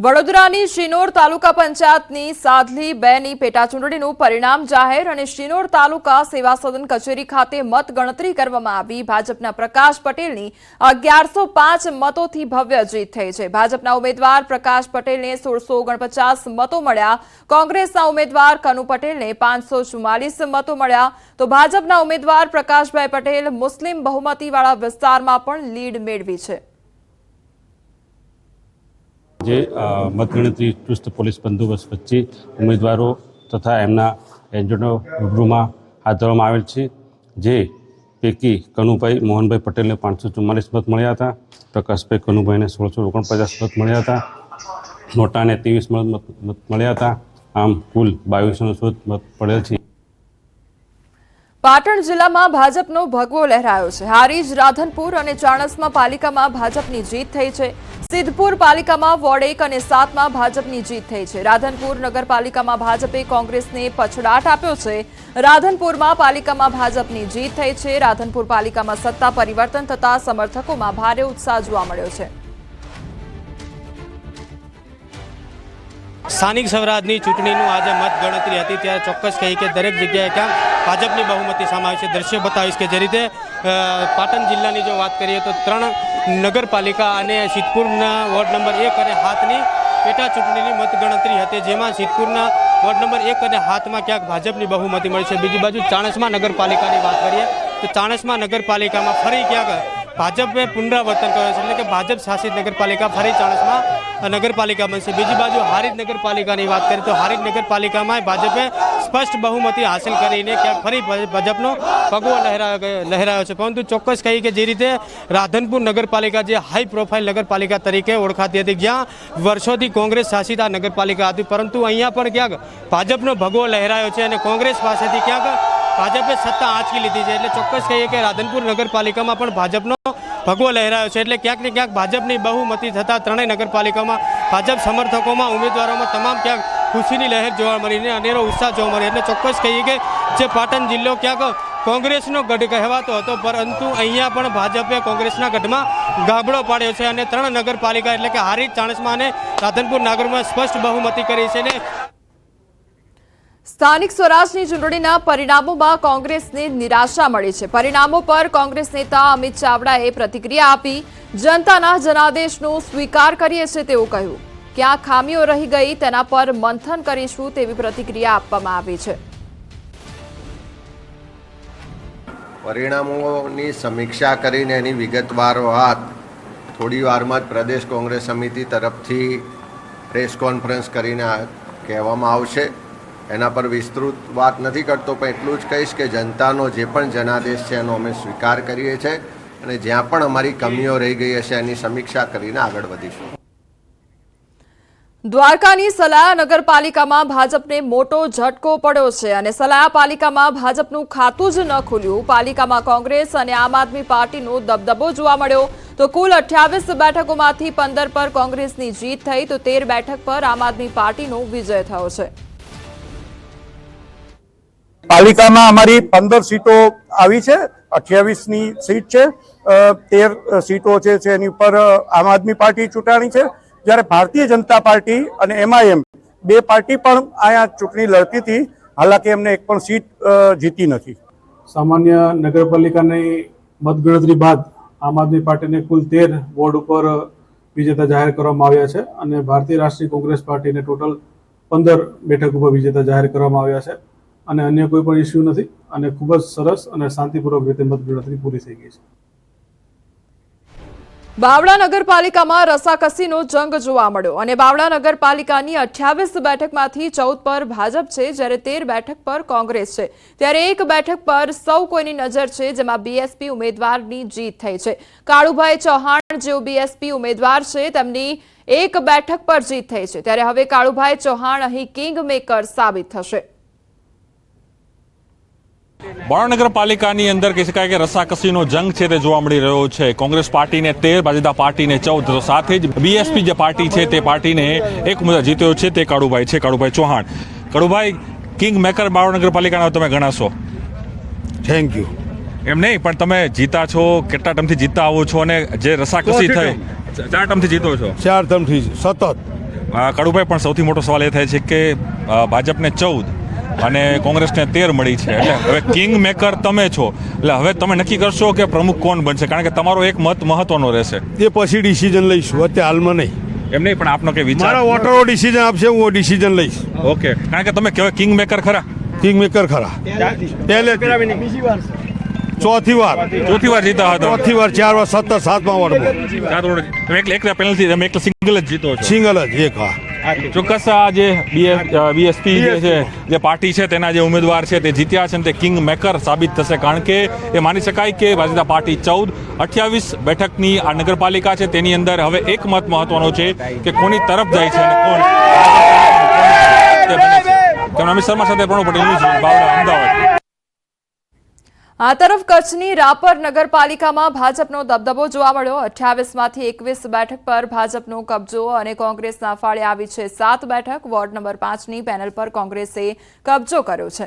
વડોદરાની શિનોર તાલુકા પંચાયતની સાધલી 2ની પેટાચૂંટણીનું પરિણામ જાહેર અને શિનોર તાલુકા સેવા સદન કચેરી ખાતે મતગણતરી કરવામાં આવી। ભાજપના પ્રકાશ પટેલની 1105 મતોથી ભવ્ય જીત થઈ છે। ભાજપના ઉમેદવાર પ્રકાશ પટેલને 1649 મતો મળ્યા। કોંગ્રેસના ઉમેદવાર કનુ પટેલને 544 મતો મળ્યા તો ભાજપના ઉમેદવાર પ્રકાશભાઈ પટેલ મુસ્લિમ બહુમતીવાળા વિસ્તારમાં પણ લીડ મેળવી છે। જે મતગણતરી ચુસ્ત પોલીસ બંદોબસ્ત વચ્ચે ઉમેદવારો તથા એમના એજન્ટો રૂબરૂમાં હાથ ધરવામાં આવેલ છે। જે પૈકી કનુભાઈ મોહનભાઈ પટેલને 544 મત મળ્યા હતા, પ્રકાશભાઈ કનુભાઈને 1649 મત મળ્યા હતા, નોટાને 23 મત મળ્યા હતા। આમ કુલ 2200 મત પડેલ છે। પાટણ જિલ્લામાં ભાજપનો ભગવો લહેરાયો છે। હારીજ, રાધનપુર અને ચાણસ્મા પાલિકામાં ભાજપની જીત થઈ છે। સિદ્ધપુર પાલિકામાં વોર્ડ 1 અને 7માં ભાજપની જીત થઈ છે। રાધનપુર નગરપાલિકામાં ભાજપે કોંગ્રેસને પછડાટ આપ્યો છે। રાધનપુરમાં પાલિકામાં ભાજપની જીત થઈ છે। રાધનપુર પાલિકામાં સત્તા પરિવર્તન થતા સમર્થકોમાં ભારે ઉત્સાહ જોવા મળ્યો છે। સ્થાનિક સ્વરાજની ચૂંટણીનું આજે મતગણતરી હતી ત્યારે ચોક્કસ કહી કે દરેક જગ્યાએ ક્યાં ભાજપની બહુમતી સામે આવી છે। દ્રશ્ય બતાવીશ કે જે રીતે પાટણ જિલ્લાની જો વાત કરીએ તો 3 નગરપાલિકા અને સિદ્ધપુરના વોર્ડ નંબર 1 અને 7ની પેટા ચૂંટણીની મતગણતરી હતી, જેમાં સિદ્ધપુરના વોર્ડ નંબર 1 અને 7માં ક્યાંક ભાજપની બહુમતી મળી છે। બીજી બાજુ ચાણસ્મા નગરપાલિકાની વાત કરીએ તો ચાણસ્મા નગરપાલિકામાં ફરી ક્યાંક ભાજપે પુનરાવર્તન કર્યું છે, એટલે કે ભાજપ શાસિત નગરપાલિકા ફરી ચાણસ્મા નગરપાલિકા બનશે। બીજી બાજુ હારીજ નગરપાલિકાની વાત કરીએ તો હારીજ નગરપાલિકામાં ભાજપે સ્પષ્ટ બહુમતી હાંસલ કરીને ક્યાંક ફરી ભાજપનો ભગવો લહેરાયો છે। પરંતુ ચોક્કસ કહી કે જે રીતે રાધનપુર નગરપાલિકા જે હાઈ પ્રોફાઇલ નગરપાલિકા તરીકે ઓળખાતી હતી, જ્યાં વર્ષોથી કોંગ્રેસ શાસિત આ નગરપાલિકા હતી, પરંતુ અહીંયા પણ ક્યાંક ભાજપનો ભગવો લહેરાયો છે અને કોંગ્રેસ પાસેથી ક્યાંક ભાજપે સત્તા આંચકી લીધી છે। એટલે ચોક્કસ કહીએ કે રાધનપુર નગરપાલિકામાં પણ ભાજપનો ભગવો લહેરાયો છે। એટલે ક્યાંક ને ક્યાંક ભાજપની બહુમતી થતાં ત્રણેય નગરપાલિકામાં ભાજપ સમર્થકોમાં, ઉમેદવારોમાં તમામ ક્યાંક ખુશીની લહેર જોવા મળીને અનેરો ઉત્સાહ જોવા મળ્યો। એટલે ચોક્કસ કહીએ કે જે પાટણ જિલ્લો ક્યાંક કોંગ્રેસનો ગઢ કહેવાતો હતો, પરંતુ અહીંયા પણ ભાજપે કોંગ્રેસના ગઢમાં ગાબડો પાડ્યો છે અને 3 નગરપાલિકા એટલે કે હારીજ, ચાણસ્મા અને રાધનપુર નગરમાં સ્પષ્ટ બહુમતી કરી છે। ને સ્થાનિક સ્વરાજની ચૂંટણીના પરિણામોમાં કોંગ્રેસને નિરાશા મળી છે। પરિણામો પર કોંગ્રેસ નેતા અમિત ચાવડાએ પ્રતિક્રિયા આપી। જનતાના જનાદેશનો સ્વીકાર કરીએ છીએ તેવું કહ્યું। ક્યાં ખામીઓ રહી ગઈ તેના પર મંથન કરીશું તેવી પ્રતિક્રિયા આપવામાં આવી છે। પરિણામોની સમીક્ષા કરીને એની વિગતવાર વાત થોડી વારમાં જ પ્રદેશ કોંગ્રેસ સમિતિ તરફથી પ્રેસ કોન્ફરન્સ કરીને કહેવામાં આવશે। એના પર વિસ્તૃત વાત નથી કરતો, પણ એટલું જ કહીશ કે જનતાનો જે પણ જનાદેશ છે એનો અમે સ્વીકાર કરીએ છીએ અને જ્યાં પણ અમારી કમીઓ રહી ગઈ હશે એની સમીક્ષા કરીને આગળ વધીશું। દ્વારકાની સલાયા નગરપાલિકામાં ભાજપને મોટો ઝટકો પડ્યો છે અને સલાયા પાલિકામાં ભાજપનું ખાતું જ ન ખુલ્યું। પાલિકામાં કોંગ્રેસ અને આમ આદમી પાર્ટીનો દબદબો જોવા મળ્યો તો કુલ 28 બેઠકોમાંથી 15 પર કોંગ્રેસની જીત થઈ તો 13 બેઠક પર આમ આદમી પાર્ટીનો વિજય થયો છે। પાલિકામાં અમારી 15 સીટો આવી છે, 28ની સીટ છે, 13 સીટો છે એની ઉપર આમ આદમી પાર્ટી ચૂંટાણી છે, જ્યારે ભારતીય જનતા પાર્ટી અને MIM બે પાર્ટી પણ અહીંયા ચૂંટણી લડતી હતી, હાલાકી એમને એક પણ સીટ જીતી નથી। સામાન્ય નગરપાલિકાની મતગણતરી બાદ આમ આદમી પાર્ટીને કુલ 13 વોર્ડ ઉપર વિજેતા જાહેર કરવામાં આવ્યા છે અને ભારતીય રાષ્ટ્રીય કોંગ્રેસ પાર્ટીને ટોટલ 15 બેઠક ઉપર વિજેતા જાહેર કરવામાં આવ્યા છે અને અન્ય કોઈ પણ ઇસ્યુ નથી અને ખૂબ જ સરસ અને શાંતિપૂર્વક રીતે મતગણતરી પૂરી થઈ ગઈ છે। બાવળા નગરપાલિકામાં રસાકસીનો જંગ જોવા મળ્યો અને બાવળા નગરપાલિકાની 28 બેઠકમાંથી 14 પર ભાજપ છે, જ્યારે 13 બેઠક પર કોંગ્રેસ છે, ત્યારે એક બેઠક પર સૌ કોઈની નજર છે, જેમાં BSP ઉમેદવારની જીત થઈ છે। કાળુભાઈ ચૌહાણ જેઓ BSP ઉમેદવાર છે તેમની એક બેઠક પર જીત થઈ છે, ત્યારે હવે કાળુભાઈ ચૌહાણ અહીં કિંગ મેકર સાબિત થશે। બાવળા નગરપાલિકાની અંદર કહી શકાય કે રસાકસીનો જંગ છે તે જોવા મળી રહ્યો છે। કોંગ્રેસ પાર્ટીને 13, ભારતીય જનતા પાર્ટીને 14, તો સાથે જ BSP જે પાર્ટી છે તે પાર્ટીને એક ઉમેદવાર જીત્યો છે, તે કાળુભાઈ છે, કાળુભાઈ ચૌહાણ। કાળુભાઈ, કિંગ મેકર બાવળા નગરપાલિકાના તમે ગણાશો? Thank you. એમ નહીં, પણ તમે જીતા છો, કેટલા ટર્મથી જીતતા આવો છો અને જે રસાકસી થઈ 4 ટર્મથી જીતો છો? 4 ટર્મથી સતત। કાળુભાઈ, પણ સૌથી મોટો સવાલ એ થાય છે કે ભાજપને 14 અને કોંગ્રેસને 13 મળી છે, એટલે હવે કિંગ મેકર તમે છો, એટલે હવે તમે નક્કી કરશો કે પ્રમુખ કોણ બનશે, કારણ કે તમારો એક મત મહત્વનો રહેશે. એ પછી ડિસિઝન લઈશું, અત્યારે હાલમાં નહીં. એમ નહીં, પણ આપનો કે વિચાર? મારા વોટરો ડિસિઝન આપશે, હું ડિસિઝન લઈશ. ઓકે, કારણ કે તમે કહેવાય કિંગ મેકર ખરા. કિંગ મેકર ખરા. પહેલે ચોથી વાર જીતા હતા. 4 વાર 7 7મા વોર્ડમાં 7 વોર્ડ. તમે એકલા પેનલથી તમે એકલા સિંગલ જ જીતો છો. સિંગલ જ એક. હા, ચોક્કસ. આ જે બીએસપી છે, જે પાર્ટી છે, તેના જે ઉમેદવાર છે તે જીત્યા છે, તે કિંગ મેકર સાબિત થશે, કારણ કે એ માની શકાય કે ભારતીય જનતા પાર્ટી 28 બેઠકની આ નગરપાલિકા છે, તેની અંદર હવે એક મત મહત્વનો છે કે કોની તરફ જાય છે અને કોણ બને છે. અમિત શર્મા સાથે પ્રણવ પટેલ, ન્યૂઝ બાવડા, અમદાવાદ. આ તરફ કચ્છની રાપર નગરપાલિકામાં ભાજપનો દબદબો જોવા મળ્યો. 28માંથી 21 બેઠક પર ભાજપનો કબજો અને કોંગ્રેસના ફાળે આવી છે 7 બેઠક. વોર્ડ નંબર 5ની પેનલ પર કોંગ્રેસે કબજો કર્યો છે.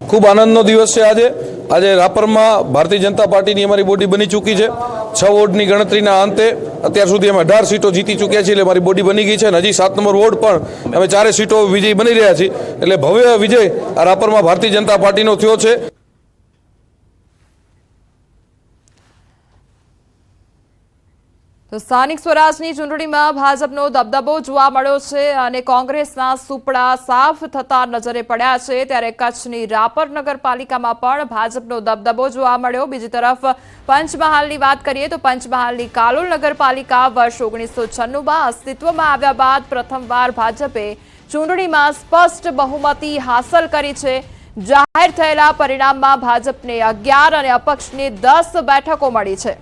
ખૂબ આનંદનો દિવસ છે આજે રાપરમાં ભારતીય જનતા પાર્ટીની અમારી બોડી બની ચૂકી છે. 6 વોર્ડની ગણતરીના અંતે અત્યાર સુધી અમે 18 સીટો જીતી ચૂક્યા છીએ, એટલે અમારી બોડી બની ગઈ છે. અને હજી 7 નંબર વોર્ડ પણ અમે 4 સીટો વિજય બની રહ્યા છીએ, એટલે ભવ્ય વિજય આ રાપરમાં ભારતીય જનતા પાર્ટીનો થયો છે. તો સ્થાનિક સ્વરાજની ચૂંટણીમાં ભાજપનો દબદબો જોવા મળ્યો છે અને કોંગ્રેસના સુપડા સાફ થતા નજરે પડ્યા છે. ત્યારે કચ્છની રાપર નગરપાલિકામાં પણ ભાજપનો દબદબો જોવા મળ્યો. બીજી તરફ પંચમહાલની વાત કરીએ તો પંચમહાલની કાલોલ નગરપાલિકા વર્ષ 1996માં અસ્તિત્વમાં આવ્યા બાદ પ્રથમવાર ભાજપે ચૂંટણીમાં સ્પષ્ટ બહુમતી હાંસલ કરી છે. જાહેર થયેલા પરિણામમાં ભાજપને 11 અને અપક્ષને 10 બેઠકો મળી છે.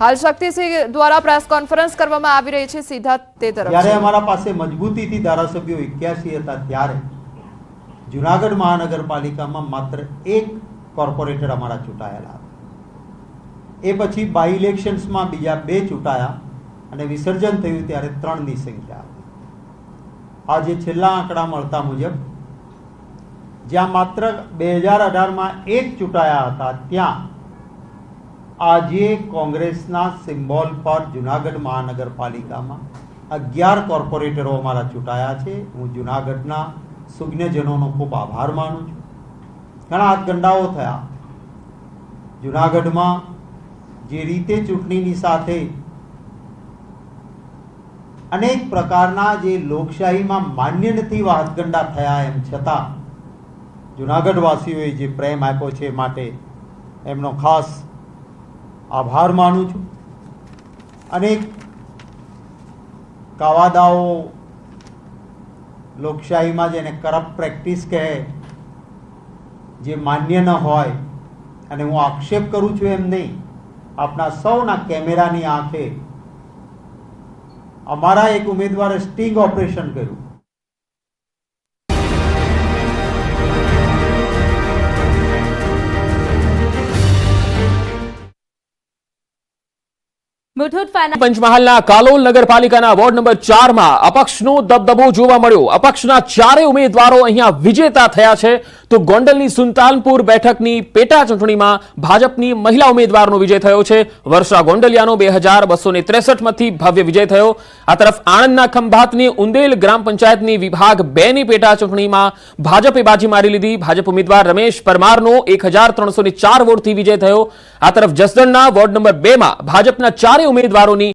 હાલ શક્તિસિંહ દ્વારા પ્રેસ કોન્ફરન્સ કરવામાં આવી રહી છે, સીધા તે તરફ. જ્યારે અમારા પાસે મજબૂતીથી ધારાસભ્યો 81 હતા, ત્યારે જુનાગઢ મહાનગરપાલિકામાં માત્ર 1 કોર્પોરેટર અમારા ચૂંટાયેલા હતા. એ પછી બાય ઇલેક્શન્સમાં બીજા 2 ચૂંટાયા અને વિસર્જન થયું ત્યારે 3ની સંખ્યા હતી. આજે છેલ્લા આંકડા મળતા મુજબ જ્યાં માત્ર 2018માં 1 ચૂંટાયા હતા, ત્યાં આજે કોંગ્રેસના સિમ્બોલ પર જુનાગઢ મહાનગરપાલિકામાં 11 કોર્પોરેટરો અમારા ચૂંટાયા છે. હું જુનાગઢના સુજ્ઞજનોનો ખૂબ આભાર માનું છું. ઘણા હાથગંડાઓ થયા. જુનાગઢમાં જે રીતે ચૂંટણીની સાથે અનેક પ્રકારના જે લોકશાહીમાં માન્ય નથી એવા હાથગંડા થયા, એમ છતાં જુનાગઢવાસીઓએ જે પ્રેમ આપ્યો છે માટે એમનો ખાસ આભાર માનું છું. અનેક કાવાદાઓ લોકશાહીમાં જેને કરપ્ટ પ્રેક્ટિસ કહે, જે માન્ય ન હોય, અને હું આક્ષેપ કરું છું એમ નહીં, આપણા સૌના કેમેરાની આંખે અમારા એક ઉમેદવારે સ્ટિંગ ઓપરેશન કર્યું. પંચમહાલના કાલોલ નગરપાલિકાના વોર્ડ નંબર 4માં અપક્ષનો દબદબો જોવા મળ્યો. અપક્ષના 4 ઉમેદવારો અહીંયા વિજેતા થયા છે. તો ગોંડલની સુલતાનપુર બેઠકની પેટા ચૂંટણીમાં ભાજપની મહિલા ઉમેદવારનો વિજય થયો છે. વર્ષા ગોંડલિયાનો 2263 મતથી ભવ્ય વિજય થયો. આ તરફ આણંદના ખંભાતની ઉંદેલ ગ્રામ પંચાયતની વિભાગ 2ની પેટા ચૂંટણીમાં ભાજપે બાજી મારી લીધી. ભાજપ ઉમેદવાર રમેશ પરમારનો 1304 વોટથી વિજય થયો. આ તરફ જસદણના વોર્ડ નંબર 2માં ભાજપના 4 ઉમેદવારોની